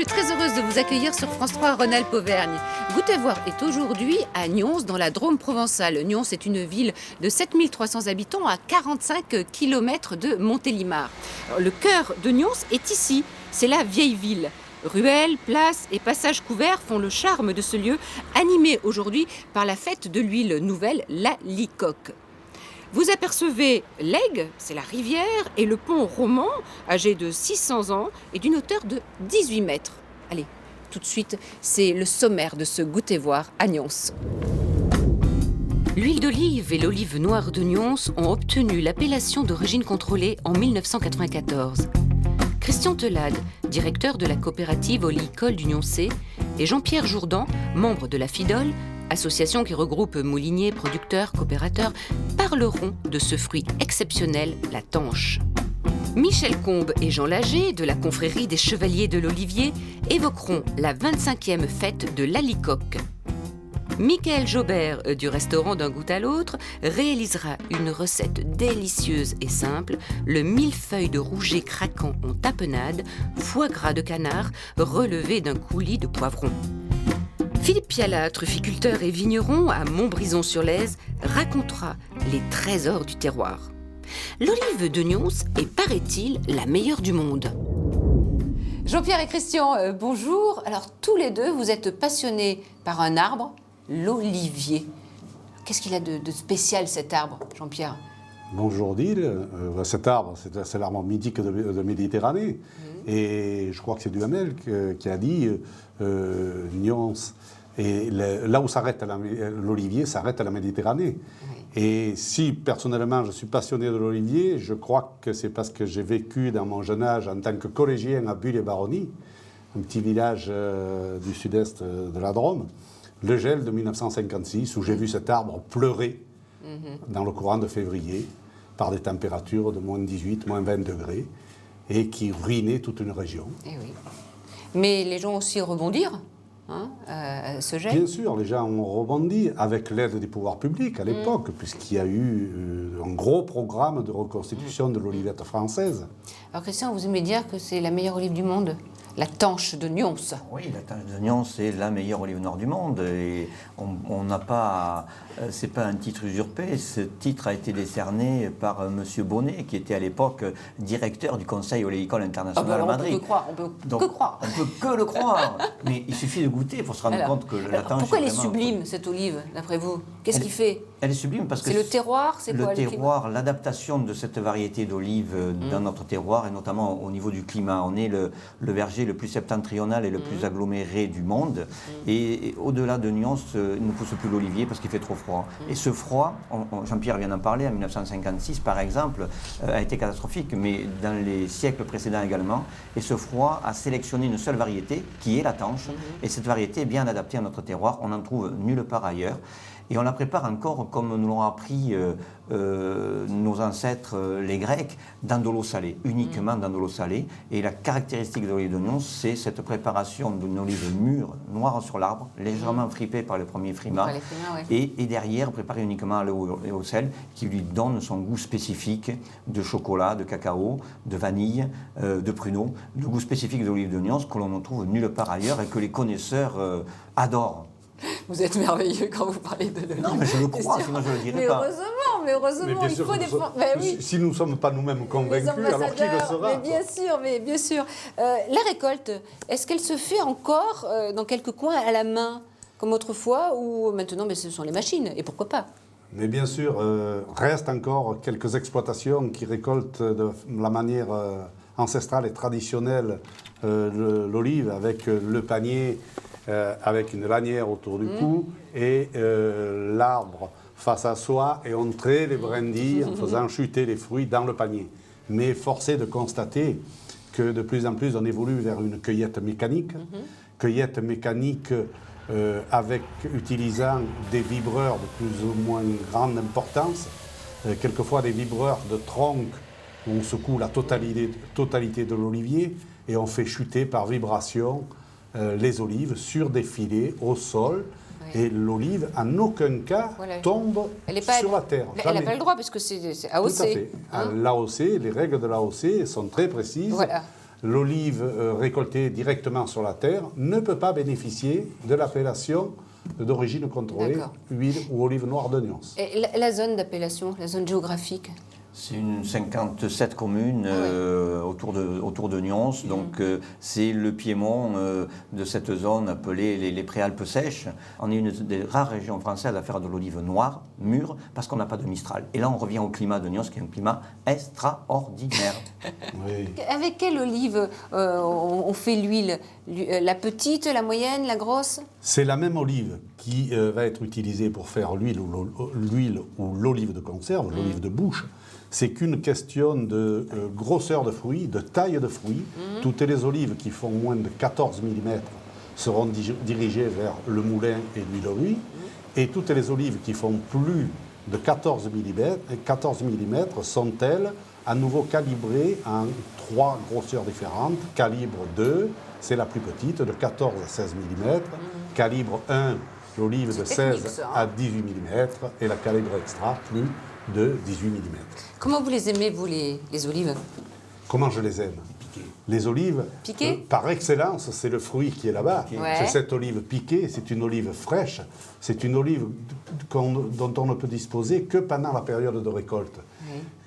suis très heureuse de vous accueillir sur France 3 Rhône-Alpes Auvergne. Goûtez-voir est aujourd'hui à Nyons, dans la Drôme provençale. Nyons est une ville de 7300 habitants à 45 km de Montélimar. Alors, le cœur de Nyons est ici, c'est la vieille ville. Ruelles, places et passages couverts font le charme de ce lieu, animé aujourd'hui par la fête de l'huile nouvelle, la Licoque. Vous apercevez l'Aigle, c'est la rivière, et le pont roman, âgé de 600 ans et d'une hauteur de 18 mètres. Allez, tout de suite, c'est le sommaire de ce goûter-voir à Nyons. L'huile d'olive et l'olive noire de Nyons ont obtenu l'appellation d'origine contrôlée en 1994. Christian Telade, directeur de la coopérative oléicole du Nyonsais, et Jean-Pierre Jourdan, membre de la FIDOL, association qui regroupe mouliniers, producteurs, coopérateurs, parleront de ce fruit exceptionnel, la tanche. Michel Combe et Jean Lager, de la confrérie des Chevaliers de l'Olivier, évoqueront la 25e fête de l'Alicoque. Michael Jaubert, du restaurant D'un goût à l'autre, réalisera une recette délicieuse et simple, le millefeuille de rouget craquant en tapenade, foie gras de canard, relevé d'un coulis de poivron. Philippe Pialat, trufficulteur et vigneron à Montbrison-sur-Lèze, racontera les trésors du terroir. L'olive de Nyons est, paraît-il, la meilleure du monde. Jean-Pierre et Christian, bonjour. Alors, tous les deux, vous êtes passionnés par un arbre, l'olivier. Qu'est-ce qu'il a de spécial, cet arbre, Jean-Pierre? Bonjour Odile. Cet arbre, c'est l'arbre mythique de Méditerranée. Et je crois que c'est Duhamel qui a dit Nyons. Et là où s'arrête l'olivier, s'arrête à la Méditerranée. Oui. Et si personnellement je suis passionné de l'olivier, je crois que c'est parce que j'ai vécu dans mon jeune âge en tant que collégien à Bulle-et-Baronnie, un petit village du sud-est de la Drôme, le gel de 1956, où j'ai vu cet arbre pleurer dans le courant de février par des températures de moins 18, moins 20 degrés, et qui ruinait toute une région. Eh oui. Mais les gens aussi rebondirent. Ce gel. Bien sûr, les gens ont rebondi avec l'aide des pouvoirs publics à l'époque, puisqu'il y a eu un gros programme de reconstitution de l'olivette française. Alors Christian, vous aimez dire que c'est la meilleure olive du monde, la tanche de Nyons. Oui, la tanche de Nyons, c'est la meilleure olive noire du monde. Et on n'a pas... c'est pas un titre usurpé. Ce titre a été décerné par M. Bonnet, qui était à l'époque directeur du Conseil oléicole international à Madrid. On peut que croire. On peut que le croire. Mais il suffit de goûter pour se rendre compte que la tanche... Pourquoi elle est sublime, cette olive, d'après vous? Qu'est-ce qui fait? Elle est sublime parce que... C'est le terroir, c'est quoi? Le terroir, l'adaptation de cette variété d'olive dans notre terroir, et notamment au niveau du climat. On est le verger le plus septentrional et le plus aggloméré du monde. Et au-delà de Nyons, il ne pousse plus l'olivier parce qu'il fait trop froid. Et ce froid, Jean-Pierre vient d'en parler, en 1956 par exemple, a été catastrophique, mais dans les siècles précédents également. Et ce froid a sélectionné une seule variété, qui est la tanche. Et cette variété est bien adaptée à notre terroir, on n'en trouve nulle part ailleurs. Et on la prépare encore, comme nous l'ont appris nos ancêtres, les Grecs, dans de l'eau salée, uniquement dans de l'eau salée. Et la caractéristique de l'olive de Nyons, c'est cette préparation d'une olive mûre, noire sur l'arbre, légèrement fripée par le premier frimas, et derrière préparée uniquement à l'eau et au sel, qui lui donne son goût spécifique de chocolat, de cacao, de vanille, de pruneau, le goût spécifique de l'olive de Nyons que l'on ne trouve nulle part ailleurs et que les connaisseurs adorent. Vous êtes merveilleux quand vous parlez de l'olive. Non, mais je le crois, sinon je ne le dirais pas. Mais heureusement, il faut des... oui. Si nous ne sommes pas nous-mêmes convaincus, alors qui le sera? Mais bien sûr. La récolte, est-ce qu'elle se fait encore dans quelques coins à la main, comme autrefois, ou maintenant ce sont les machines, et pourquoi pas? Mais bien sûr, reste encore quelques exploitations qui récoltent de la manière ancestrale et traditionnelle l'olive, avec le panier, avec une lanière autour du cou et l'arbre face à soi, et on trait les brindilles en faisant chuter les fruits dans le panier. Mais force est de constater que de plus en plus on évolue vers une cueillette mécanique, utilisant des vibreurs de plus ou moins grande importance, quelquefois des vibreurs de tronc où on secoue la totalité de l'olivier et on fait chuter par vibration les olives sur des filets au sol. Oui. Et l'olive, en aucun cas, tombe sur la terre. Elle n'a pas le droit, parce que c'est AOC. Tout à fait. L'AOC, les règles de l'AOC sont très précises. l'olive récoltée directement sur la terre ne peut pas bénéficier de l'appellation d'origine contrôlée, huile ou olive noire de Nyons. Et la zone d'appellation, la zone géographique? C'est une 57 communes autour de Nyons. Donc c'est le piémont de cette zone appelée les Préalpes sèches. On est une des rares régions françaises à faire de l'olive noire, mûre, parce qu'on n'a pas de Mistral. Et là, on revient au climat de Nyons, qui est un climat extraordinaire. Oui. Avec quelle olive on fait l'huile? La petite, la moyenne, la grosse? C'est la même olive qui va être utilisée pour faire l'huile ou l'olive de conserve, l'olive de bouche. C'est qu'une question de grosseur de fruits, de taille de fruits. Toutes les olives qui font moins de 14 mm seront dirigées vers le moulin et l'huilerie. Et toutes les olives qui font plus de 14 mm sont-elles à nouveau calibrées en 3 grosseurs différentes. Calibre 2, c'est la plus petite, de 14 à 16 mm. Calibre 1, l'olive de 16 à 18 mm. Et la calibre extra, plus de 18 mm. Comment vous les aimez, vous, les olives? Comment je les aime? Piquées. Les olives, par excellence, c'est le fruit qui est là-bas. Ouais. C'est cette olive piquée, c'est une olive fraîche, c'est une olive dont on ne peut disposer que pendant la période de récolte.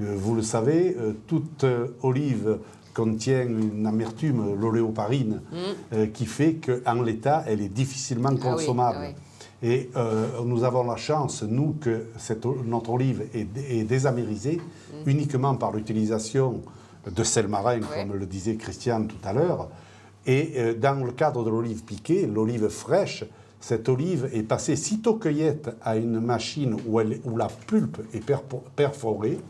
Oui. Vous le savez, toute olive contient une amertume, l'oléoparine, qui fait qu'en l'état, elle est difficilement consommable. Ah oui. Et nous avons la chance, nous, que notre olive est désamérisée uniquement par l'utilisation de sel marin, comme le disait Christiane tout à l'heure. Et dans le cadre de l'olive piquée, l'olive fraîche, cette olive est passée sitôt cueillette à une machine où la pulpe est perforée,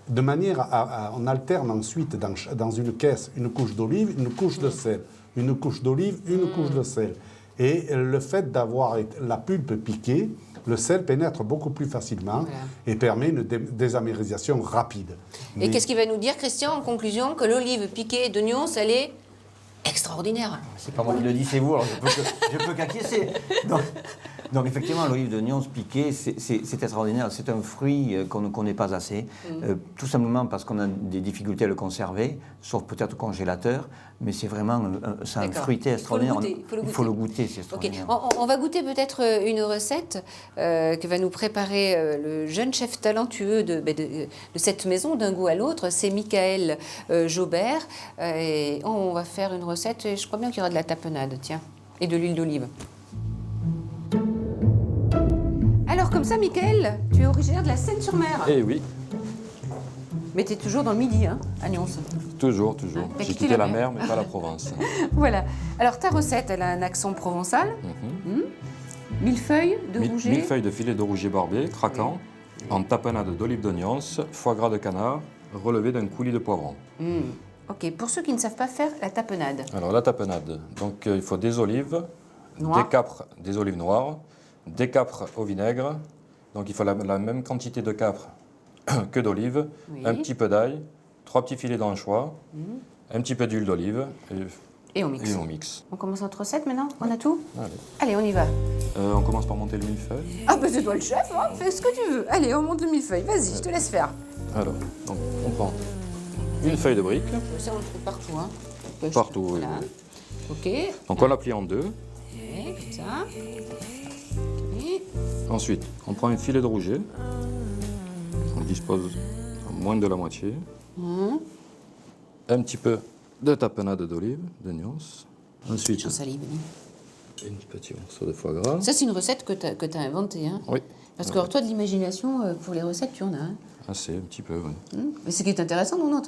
de manière à on alterne ensuite dans une caisse une couche d'olive, une couche de sel, une couche d'olive, une couche de sel. Et le fait d'avoir la pulpe piquée, le sel pénètre beaucoup plus facilement et permet une désamérisation rapide. Et qu'est-ce qu'il va nous dire, Christian, en conclusion? Que l'olive piquée de Nyons, elle est extraordinaire. C'est pas moi qui le dis, c'est vous, alors je peux qu'acquiescer. Donc effectivement, l'olive de Nyons piquée, c'est extraordinaire. C'est un fruit qu'on ne connaît pas assez, tout simplement parce qu'on a des difficultés à le conserver, sauf peut-être au congélateur, mais c'est vraiment un fruité extraordinaire. Il faut le goûter, c'est extraordinaire. Okay. On va goûter peut-être une recette que va nous préparer le jeune chef talentueux de cette maison, d'un goût à l'autre. C'est Michael Jaubert. Et on va faire une recette, et je crois bien qu'il y aura de la tapenade, tiens, et de l'huile d'olive. Alors comme ça, Michael, tu es originaire de la Seine-sur-Mer? Eh oui. Mais tu es toujours dans le Midi, hein, à Nyons? Toujours. J'ai quitté la mer, mais pas la Provence. Voilà. Alors ta recette, elle a un accent provençal. Millefeuille de rouget. Millefeuille de filet de rouget barbé, craquant, en tapenade d'olive de Nyons, foie gras de canard, relevé d'un coulis de poivron. Ok, pour ceux qui ne savent pas faire la tapenade. Alors la tapenade, donc il faut des olives, des capres, des olives noires, des capres au vinaigre, donc il faut la même quantité de capres que d'olives, un petit peu d'ail, 3 petits filets d'anchois, un petit peu d'huile d'olive et on mixe. On commence notre recette maintenant? On a tout? Allez, on y va. On commence par monter le millefeuille. Ah ben c'est toi le chef, hein, fais ce que tu veux. Allez, on monte le millefeuille, vas-y, je te laisse faire. Alors, donc, on prend une feuille de brique. Ça on le trouve partout, hein. Partout, voilà. Oui. Ok. Donc on la plie en deux. Ok, comme ça. Ensuite, on prend un filet de rouget. On dispose moins de la moitié. Un petit peu de tapenade d'olive, de Nyons. Ensuite, j'en salive. Un petit morceau de foie gras. Ça, c'est une recette que tu as inventée. Hein? Oui. Parce que alors, toi, de l'imagination, pour les recettes, tu en as. Hein? Assez, un petit peu, oui. Mais ce qui est intéressant, non,